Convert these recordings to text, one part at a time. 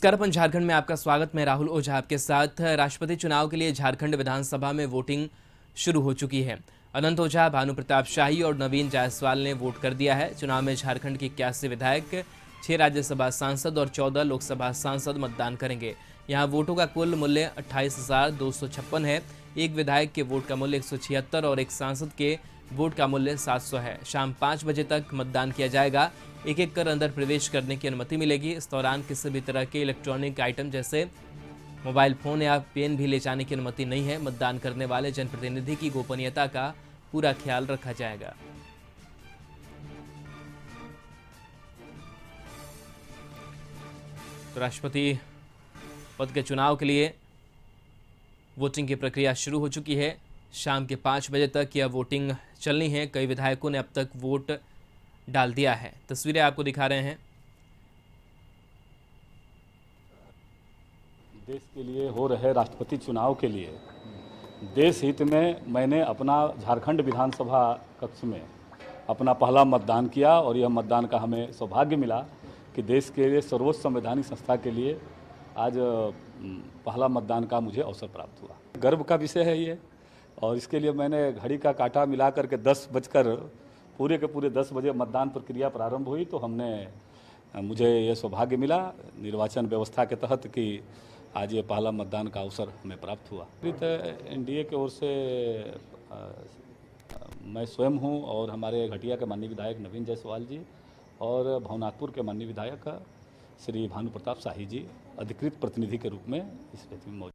नमस्कार, अपन झारखंड में आपका स्वागत। मैं राहुल ओझा आपके साथ। राष्ट्रपति चुनाव के लिए झारखंड विधानसभा में वोटिंग शुरू हो चुकी है। अनंत ओझा, भानु प्रताप शाही और नवीन जायसवाल ने वोट कर दिया है। चुनाव में झारखंड के 81 विधायक, 6 राज्यसभा सांसद और 14 लोकसभा सांसद मतदान करेंगे। यहाँ वोटों का कुल मूल्य 28,256 है। एक विधायक के वोट का मूल्य 176 और एक सांसद के वोट का मूल्य 700 है। शाम 5 बजे तक मतदान किया जाएगा। एक एक कर अंदर प्रवेश करने की अनुमति मिलेगी। इस दौरान किसी भी तरह के इलेक्ट्रॉनिक आइटम जैसे मोबाइल फोन या पेन भी ले जाने की अनुमति नहीं है। मतदान करने वाले जनप्रतिनिधि की गोपनीयता का पूरा ख्याल रखा जाएगा। तो राष्ट्रपति पद के चुनाव के लिए वोटिंग की प्रक्रिया शुरू हो चुकी है। शाम के 5 बजे तक यह वोटिंग चलनी है। कई विधायकों ने अब तक वोट डाल दिया है। तस्वीरें आपको दिखा रहे हैं। देश के लिए हो रहे राष्ट्रपति चुनाव के लिए देश हित में मैंने अपना झारखंड विधानसभा कक्ष में अपना पहला मतदान किया और यह मतदान का हमें सौभाग्य मिला कि देश के लिए सर्वोच्च संवैधानिक संस्था के लिए आज पहला मतदान का मुझे अवसर प्राप्त हुआ। गर्व का विषय है ये, और इसके लिए मैंने घड़ी का कांटा मिला करके 10 बजकर पूरे के पूरे 10 बजे मतदान प्रक्रिया प्रारंभ हुई तो मुझे ये सौभाग्य मिला निर्वाचन व्यवस्था के तहत कि आज ये पहला मतदान का अवसर हमें प्राप्त हुआ। एनडीए की ओर से मैं स्वयं हूँ और हमारे घटिया के माननीय विधायक नवीन जायसवाल जी और भवनाथपुर के माननीय विधायक श्री भानु प्रताप शाही जी अधिकृत प्रतिनिधि के रूप में इस व्यक्ति में मौजूद।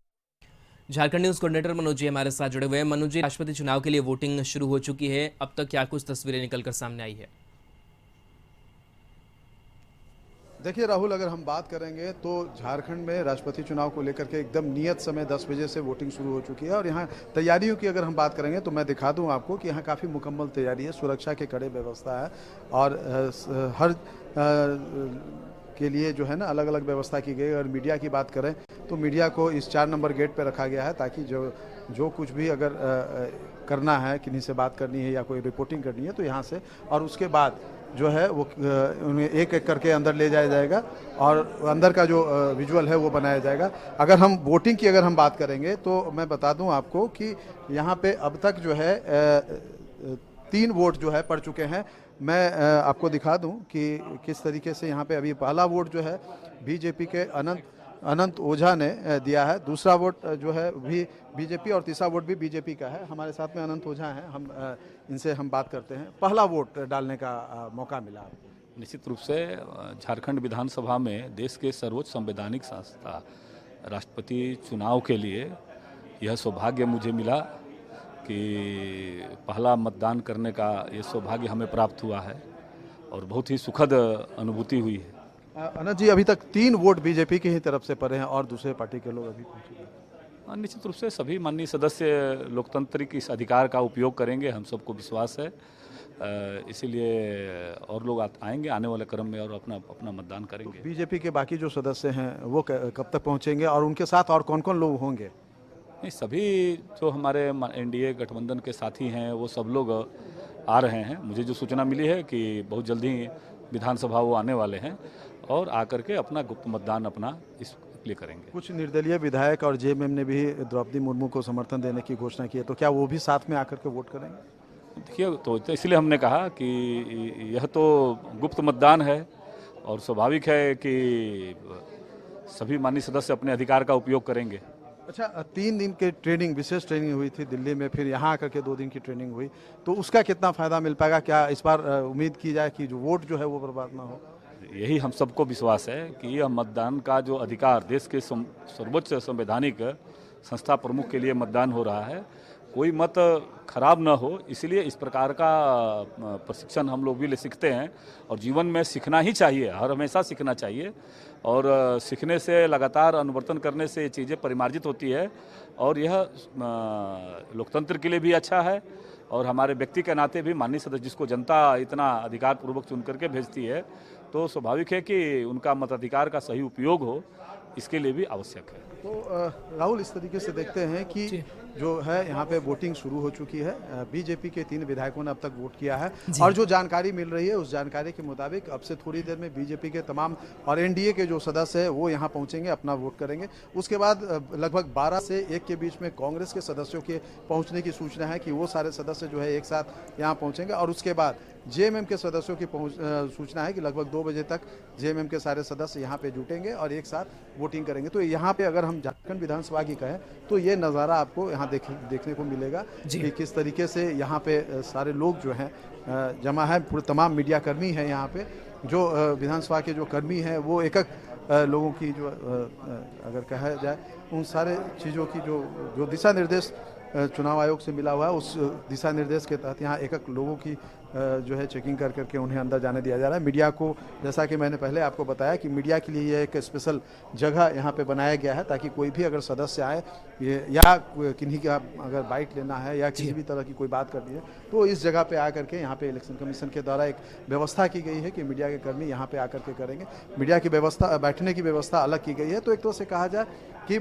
झारखंड न्यूज कोऑर्डिनेटर मनोज जी हमारे साथ जुड़े हुए हैं। मनोज जी, राष्ट्रपति चुनाव के लिए वोटिंग शुरू हो चुकी है। अब तक क्या कुछ तस्वीरें निकलकर सामने आई है? देखिए राहुल, अगर हम बात करेंगे तो झारखंड में राष्ट्रपति चुनाव को लेकर के एकदम नियत समय 10 बजे से वोटिंग शुरू हो चुकी है। और यहाँ तैयारियों की अगर हम बात करेंगे तो मैं दिखा दूं आपको कि यहाँ काफ़ी मुकम्मल तैयारी है। सुरक्षा के कड़े व्यवस्था है और हर के लिए जो है ना अलग अलग व्यवस्था की गई। और मीडिया की बात करें तो मीडिया को इस 4 नंबर गेट पर रखा गया है ताकि जो कुछ भी अगर करना है, किन्हीं से बात करनी है या कोई रिपोर्टिंग करनी है तो यहाँ से, और उसके बाद जो है वो उन्हें एक एक करके अंदर ले जाया जाएगा और अंदर का जो विजुअल है वो बनाया जाएगा। अगर हम वोटिंग की बात करेंगे तो मैं बता दूं आपको कि यहाँ पे अब तक जो है 3 वोट जो है पड़ चुके हैं। मैं आपको दिखा दूं कि किस तरीके से यहाँ पे अभी पहला वोट जो है बीजेपी के अनंत ओझा ने दिया है। दूसरा वोट जो है भी बीजेपी और तीसरा वोट भी बीजेपी का है। हमारे साथ में अनंत ओझा हैं, हम इनसे हम बात करते हैं। पहला वोट डालने का मौका मिला। निश्चित रूप से झारखंड विधानसभा में देश के सर्वोच्च संवैधानिक संस्था राष्ट्रपति चुनाव के लिए यह सौभाग्य मुझे मिला कि पहला मतदान करने का ये सौभाग्य हमें प्राप्त हुआ है और बहुत ही सुखद अनुभूति हुई है। अनंत जी, अभी तक 3 वोट बीजेपी की ही तरफ से पड़े हैं और दूसरे पार्टी के लोग अभी पहुंचे। निश्चित रूप से सभी माननीय सदस्य लोकतंत्र की इस अधिकार का उपयोग करेंगे, हम सबको विश्वास है। इसीलिए और लोग आएंगे आने वाले क्रम में और अपना मतदान करेंगे। बीजेपी के बाकी जो सदस्य हैं वो कब तक पहुंचेंगे और उनके साथ और कौन कौन लोग होंगे? नहीं, सभी जो हमारे एनडीए गठबंधन के साथी हैं वो सब लोग आ रहे हैं। मुझे जो सूचना मिली है कि बहुत जल्दी विधानसभा वो आने वाले हैं और आकर के अपना गुप्त मतदान अपना इस लिए करेंगे। कुछ निर्दलीय विधायक और जेएमएम ने भी द्रौपदी मुर्मू को समर्थन देने की घोषणा की है, तो क्या वो भी साथ में आकर के वोट करेंगे? देखिए, तो इसलिए हमने कहा कि यह तो गुप्त मतदान है और स्वाभाविक है कि सभी माननीय सदस्य अपने अधिकार का उपयोग करेंगे। अच्छा, 3 दिन की ट्रेनिंग, विशेष ट्रेनिंग हुई थी दिल्ली में, फिर यहाँ आकर के 2 दिन की ट्रेनिंग हुई, तो उसका कितना फायदा मिल पाएगा? क्या इस बार उम्मीद की जाए कि जो वोट जो है वो बर्बाद ना हो? यही हम सबको विश्वास है कि यह मतदान का जो अधिकार देश के सर्वोच्च संवैधानिक संस्था प्रमुख के लिए मतदान हो रहा है, कोई मत खराब न हो, इसलिए इस प्रकार का प्रशिक्षण हम लोग भी ले सीखते हैं और जीवन में सीखना ही चाहिए, हर हमेशा सीखना चाहिए। और सीखने से, लगातार अनुवर्तन करने से ये चीज़ें परिमार्जित होती है और यह लोकतंत्र के लिए भी अच्छा है और हमारे व्यक्ति के नाते भी माननीय सदस्य जिसको जनता इतना अधिकार पूर्वक चुन करके भेजती है तो स्वाभाविक है कि उनका मताधिकार का सही उपयोग हो, इसके लिए भी आवश्यक है। तो राहुल, इस तरीके से देखते हैं कि जो है यहाँ पे वोटिंग शुरू हो चुकी है। बीजेपी के 3 विधायकों ने अब तक वोट किया है और जो जानकारी मिल रही है उस जानकारी के मुताबिक अब से थोड़ी देर में बीजेपी के तमाम और एनडीए के जो सदस्य है वो यहाँ पहुँचेंगे, अपना वोट करेंगे। उसके बाद लगभग 12 से 1 के बीच में कांग्रेस के सदस्यों के पहुँचने की सूचना है कि वो सारे सदस्य जो है एक साथ यहाँ पहुँचेंगे और उसके बाद जेएमएम के सदस्यों की सूचना है कि लगभग 2 बजे तक जेएमएम के सारे सदस्य यहाँ पे जुटेंगे और एक साथ वोटिंग करेंगे। तो यहाँ पे अगर हम झारखंड विधानसभा की कहें तो ये नज़ारा आपको यहाँ देखने को मिलेगा कि किस तरीके से यहाँ पे सारे लोग जो हैं जमा है। पूरे तमाम मीडिया कर्मी हैं यहाँ पे, जो विधानसभा के जो कर्मी हैं वो एक लोगों की जो अगर कहा जाए उन सारे चीज़ों की जो दिशा निर्देश चुनाव आयोग से मिला हुआ है उस दिशा निर्देश के तहत यहाँ एक लोगों की जो है चेकिंग कर करके उन्हें अंदर जाने दिया जा रहा है। मीडिया को, जैसा कि मैंने पहले आपको बताया कि मीडिया के लिए एक स्पेशल जगह यहाँ पे बनाया गया है ताकि कोई भी अगर सदस्य आए या किन्हीं का अगर बाइट लेना है या किसी भी तरह की कोई बात करनी है तो इस जगह पे आ करके यहाँ पे इलेक्शन कमीशन के द्वारा एक व्यवस्था की गई है कि मीडिया के कर्मी यहाँ पे आकर के करेंगे। मीडिया की व्यवस्था, बैठने की व्यवस्था अलग की गई है। तो एक तरह से कहा जाए कि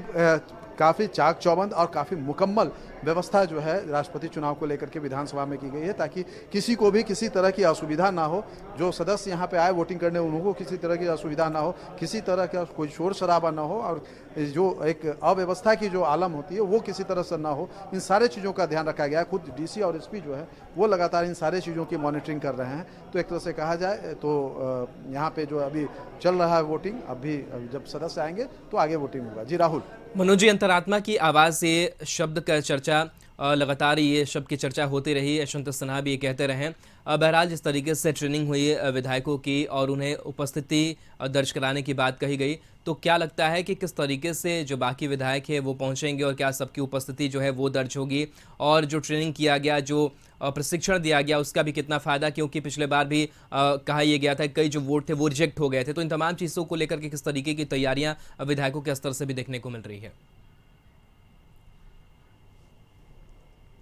काफ़ी चाक चौबंद और काफ़ी मुकम्मल व्यवस्था जो है राष्ट्रपति चुनाव को लेकर के विधानसभा में की गई है ताकि किसी को भी किसी तरह की असुविधा ना हो। जो सदस्य यहाँ पे आए वोटिंग करने उनको किसी तरह की असुविधा ना हो, किसी तरह का कोई शोर शराबा ना हो और जो एक अव्यवस्था की जो आलम होती है वो किसी तरह से ना हो। इन सारे चीज़ों का ध्यान रखा गया है। खुद डीसी और एसपी जो है वो लगातार इन सारे चीज़ों की मॉनिटरिंग कर रहे हैं। तो एक तरह से कहा जाए तो यहाँ पे जो अभी चल रहा है वोटिंग, अभी जब सदस्य आएंगे तो आगे वोटिंग होगा। जी राहुल। मनोज जी, अंतरात्मा की आवाज़ से शब्द का चर्चा लगातार ये शब्द की चर्चा होती रही। यशवंत सिन्हा भी ये कहते रहे। बहरहाल जिस तरीके से ट्रेनिंग हुई विधायकों की और उन्हें उपस्थिति दर्ज कराने की बात कही गई, तो क्या लगता है कि किस तरीके से जो बाकी विधायक है वो पहुंचेंगे और क्या सबकी उपस्थिति जो है वो दर्ज होगी? और जो ट्रेनिंग किया गया, जो प्रशिक्षण दिया गया, उसका भी कितना फ़ायदा, क्योंकि पिछले बार भी कहा यह गया था कई जो वोट थे वो रिजेक्ट हो गए थे। तो इन तमाम चीज़ों को लेकर के किस तरीके की तैयारियां विधायकों के स्तर से भी देखने को मिल रही है?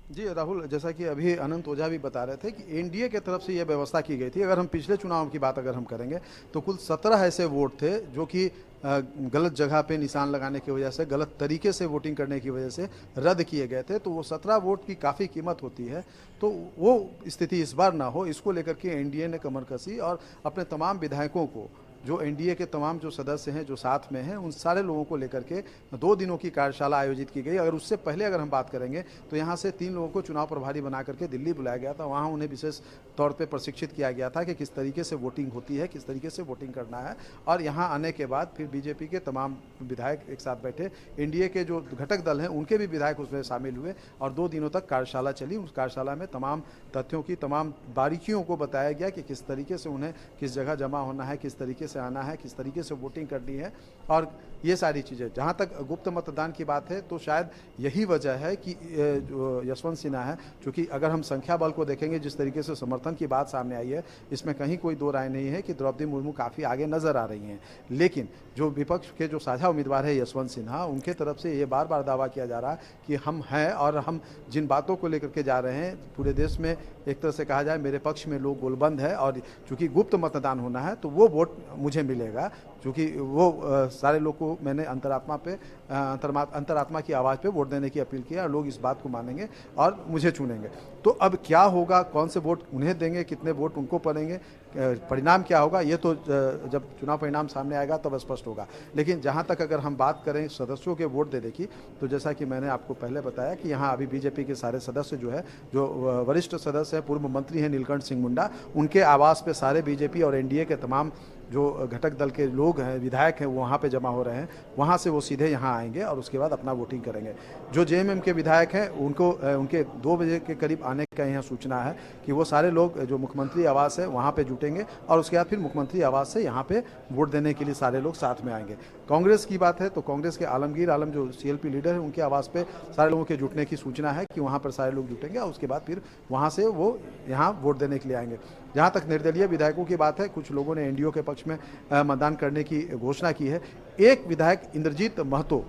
जी राहुल, जैसा कि अभी अनंत ओझा भी बता रहे थे कि एनडीए के तरफ से यह व्यवस्था की गई थी। अगर हम पिछले चुनाव की बात अगर हम करेंगे तो कुल 17 ऐसे वोट थे जो कि गलत जगह पे निशान लगाने की वजह से, गलत तरीके से वोटिंग करने की वजह से रद्द किए गए थे। तो वो 17 वोट की काफ़ी कीमत होती है। तो वो स्थिति इस बार ना हो, इसको लेकर के एनडीए ने कमर कसी और अपने तमाम विधायकों को, जो एनडीए के तमाम जो सदस्य हैं जो साथ में हैं, उन सारे लोगों को लेकर के 2 दिनों की कार्यशाला आयोजित की गई। अगर उससे पहले अगर हम बात करेंगे तो यहाँ से 3 लोगों को चुनाव प्रभारी बना करके दिल्ली बुलाया गया था। वहाँ उन्हें विशेष तौर पे प्रशिक्षित किया गया था कि किस तरीके से वोटिंग होती है, किस तरीके से वोटिंग करना है। और यहाँ आने के बाद फिर बीजेपी के तमाम विधायक एक साथ बैठे, एनडीए के जो घटक दल हैं उनके भी विधायक उसमें शामिल हुए और 2 दिनों तक कार्यशाला चली। उस कार्यशाला में तमाम तथ्यों की, तमाम बारीकियों को बताया गया कि किस तरीके से उन्हें किस जगह जमा होना है, किस तरीके से आना है, किस तरीके से वोटिंग करनी है और ये सारी चीज़ें। जहाँ तक गुप्त मतदान की बात है तो शायद यही वजह है कि जो यशवंत सिन्हा है, क्योंकि अगर हम संख्या बल को देखेंगे, जिस तरीके से समर्थन की बात सामने आई है, इसमें कहीं कोई दो राय नहीं है कि द्रौपदी मुर्मू काफ़ी आगे नजर आ रही हैं। लेकिन जो विपक्ष के जो साझा उम्मीदवार है यशवंत सिन्हा, उनके तरफ से ये बार बार दावा किया जा रहा है कि हम हैं और हम जिन बातों को लेकर के जा रहे हैं पूरे देश में एक तरह से कहा जाए मेरे पक्ष में लोग गोलबंद है और चूँकि गुप्त मतदान होना है तो वो वोट मुझे मिलेगा। क्योंकि वो सारे लोग को मैंने अंतरात्मा की आवाज़ पे वोट देने की अपील की और लोग इस बात को मानेंगे और मुझे चुनेंगे। तो अब क्या होगा, कौन से वोट उन्हें देंगे, कितने वोट उनको पड़ेंगे, परिणाम क्या होगा, ये तो जब चुनाव परिणाम सामने आएगा तब स्पष्ट होगा। लेकिन जहाँ तक अगर हम बात करें सदस्यों के वोट देने की, तो जैसा कि मैंने आपको पहले बताया कि यहाँ अभी बीजेपी के सारे सदस्य जो है, जो वरिष्ठ सदस्य हैं, पूर्व मंत्री हैं नीलकंठ सिंह मुंडा, उनके आवास पे सारे बीजेपी और एनडीए के तमाम जो घटक दल के लोग हैं, विधायक हैं, वो वहाँ पे जमा हो रहे हैं। वहाँ से वो सीधे यहाँ आएंगे और उसके बाद अपना वोटिंग करेंगे। जो जेएमएम के विधायक हैं उनको उनके 2 बजे के करीब आने का यहाँ सूचना है कि वो सारे लोग जो मुख्यमंत्री आवास है वहाँ पे जुटेंगे और उसके बाद फिर मुख्यमंत्री आवास से यहाँ पे वोट देने के लिए सारे लोग साथ में आएंगे। कांग्रेस की बात है तो कांग्रेस के आलमगीर आलम जो सीएलपी लीडर है, उनके आवास पे सारे लोगों के जुटने की सूचना है कि वहाँ पर सारे लोग जुटेंगे और उसके बाद फिर वहाँ से वो यहाँ वोट देने के लिए आएंगे। जहाँ तक निर्दलीय विधायकों की बात है, कुछ लोगों ने एनडीओ के पक्ष में मतदान करने की घोषणा की है। एक विधायक इंद्रजीत महतो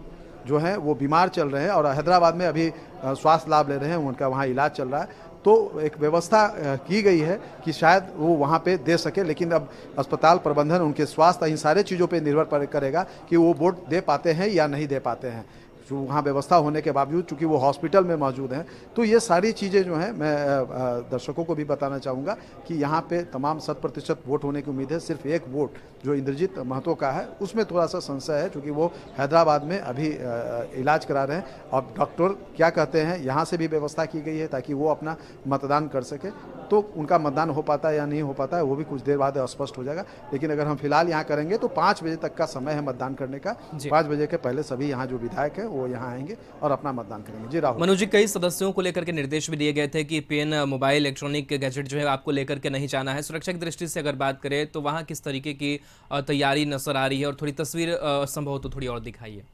जो है वो बीमार चल रहे हैं और हैदराबाद में अभी स्वास्थ्य लाभ ले रहे हैं, उनका वहाँ इलाज चल रहा है। तो एक व्यवस्था की गई है कि शायद वो वहाँ पे दे सके, लेकिन अब अस्पताल प्रबंधन, उनके स्वास्थ्य, इन सारे चीज़ों पे निर्भर करेगा कि वो वोट दे पाते हैं या नहीं दे पाते हैं। जो वहाँ व्यवस्था होने के बावजूद, चूंकि वो हॉस्पिटल में मौजूद हैं, तो ये सारी चीज़ें जो हैं मैं दर्शकों को भी बताना चाहूँगा कि यहाँ पे तमाम 100% वोट होने की उम्मीद है। सिर्फ एक वोट जो इंद्रजीत महतो का है उसमें थोड़ा सा संशय है, क्योंकि वो हैदराबाद में अभी इलाज करा रहे हैं और डॉक्टर क्या कहते हैं यहाँ से भी व्यवस्था की गई है ताकि वो अपना मतदान कर सके। तो उनका मतदान हो पाता है या नहीं हो पाता है वो भी कुछ देर बाद स्पष्ट हो जाएगा। लेकिन अगर हम फिलहाल यहाँ करेंगे तो 5 बजे तक का समय है मतदान करने का। 5 बजे के पहले सभी यहाँ जो विधायक है वो यहाँ आएंगे और अपना मतदान करेंगे। जी राहुल। मनोज जी, कई सदस्यों को लेकर के निर्देश भी दिए गए थे कि पेन, मोबाइल, इलेक्ट्रॉनिक गैजेट जो है आपको लेकर के नहीं जाना है। सुरक्षा की दृष्टि से अगर बात करें तो वहाँ किस तरीके की तैयारी नजर आ रही है, और थोड़ी तस्वीर संभव हो तो थोड़ी और दिखाइए।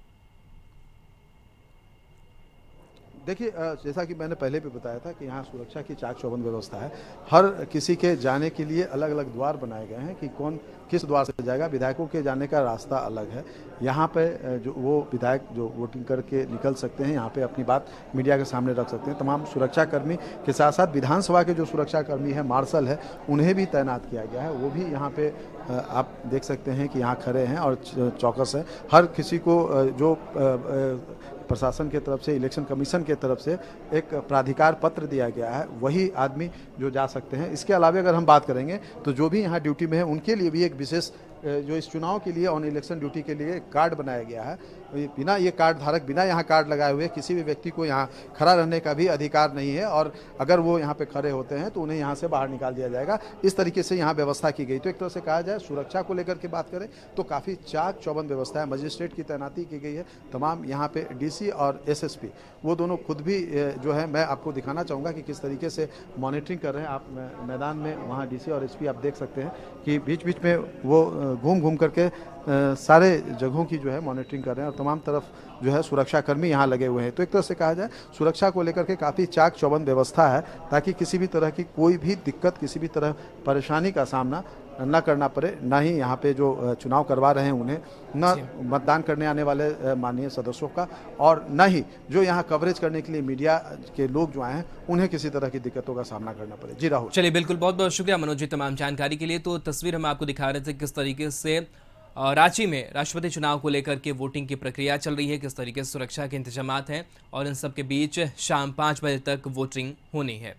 देखिए, जैसा कि मैंने पहले भी बताया था कि यहाँ सुरक्षा की चाक चौबंद व्यवस्था है। हर किसी के जाने के लिए अलग अलग द्वार बनाए गए हैं कि कौन किस द्वार से जाएगा। विधायकों के जाने का रास्ता अलग है। यहाँ पे जो वो विधायक जो वोटिंग करके निकल सकते हैं, यहाँ पे अपनी बात मीडिया के सामने रख सकते हैं। तमाम सुरक्षाकर्मी के साथ साथ विधानसभा के जो सुरक्षाकर्मी है, मार्शल है, उन्हें भी तैनात किया गया है। वो भी यहाँ पे आप देख सकते हैं कि यहाँ खड़े हैं और चौकस है। हर किसी को जो प्रशासन के तरफ से, इलेक्शन कमीशन के तरफ से एक प्राधिकार पत्र दिया गया है, वही आदमी जो जा सकते हैं। इसके अलावा अगर हम बात करेंगे तो जो भी यहाँ ड्यूटी में है उनके लिए भी एक विशेष जो इस चुनाव के लिए ऑन इलेक्शन ड्यूटी के लिए कार्ड बनाया गया है। बिना ये कार्ड धारक, बिना यहाँ कार्ड लगाए हुए किसी भी व्यक्ति को यहाँ खड़ा रहने का भी अधिकार नहीं है, और अगर वो यहाँ पे खड़े होते हैं तो उन्हें यहाँ से बाहर निकाल दिया जाएगा। इस तरीके से यहाँ व्यवस्था की गई। तो एक तरह से कहा जाए सुरक्षा को लेकर के बात करें तो काफ़ी चाक चौबंद व्यवस्था है। मजिस्ट्रेट की तैनाती की गई है। तमाम यहाँ पे डीसी और एसएसपी वो दोनों खुद भी जो है, मैं आपको दिखाना चाहूँगा कि किस तरीके से मॉनिटरिंग कर रहे हैं। आप मैदान में वहाँ डीसी और एसपी आप देख सकते हैं कि बीच बीच में वो घूम घूम करके सारे जगहों की जो है मॉनिटरिंग कर रहे हैं और तमाम तरफ जो है सुरक्षाकर्मी यहाँ लगे हुए हैं। तो एक तरह से कहा जाए सुरक्षा को लेकर के काफ़ी चाक चौबंद व्यवस्था है ताकि किसी भी तरह की कोई भी दिक्कत, किसी भी तरह परेशानी का सामना न करना पड़े। ना ही यहाँ पे जो चुनाव करवा रहे हैं उन्हें, न मतदान करने आने वाले माननीय सदस्यों का, और न ही जो यहाँ कवरेज करने के लिए मीडिया के लोग जो आए हैं उन्हें किसी तरह की दिक्कतों का सामना करना पड़े। जी राहुल। चलिए, बिल्कुल, बहुत बहुत शुक्रिया मनोज जी तमाम जानकारी के लिए। तो तस्वीर हम आपको दिखा रहे थे किस तरीके से रांची में राष्ट्रपति चुनाव को लेकर के वोटिंग की प्रक्रिया चल रही है, किस तरीके से सुरक्षा के इंतजामात हैं, और इन सब के बीच शाम 5 बजे तक वोटिंग होनी है।